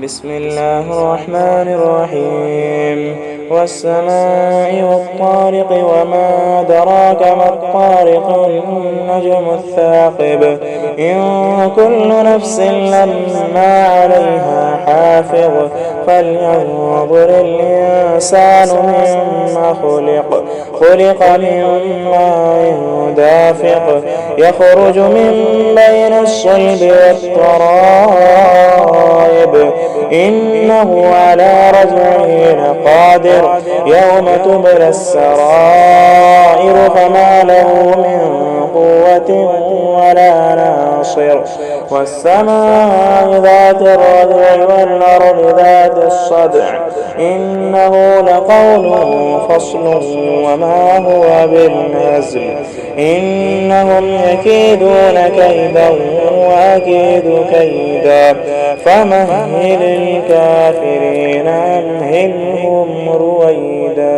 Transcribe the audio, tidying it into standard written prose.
بسم الله الرحمن الرحيم والسماء والطارق وما أدراك ما الطارق النجم الثاقب إن كل نفس لما عليها حافظ فلينظر الإنسان مما خلق من ماء دافق يخرج من بين الصلب والترائب إنه على رجعه لقادر يوم تبلى السرائر فما له من قوة ولا ناصر والسماء ذات الرجع والأرض ذات الصدع إنه لقول فصل وما هو بالهزل إنهم يكيدون كيدا وأكيد كيدا فمهل الكافرين أمهلهم رويدا.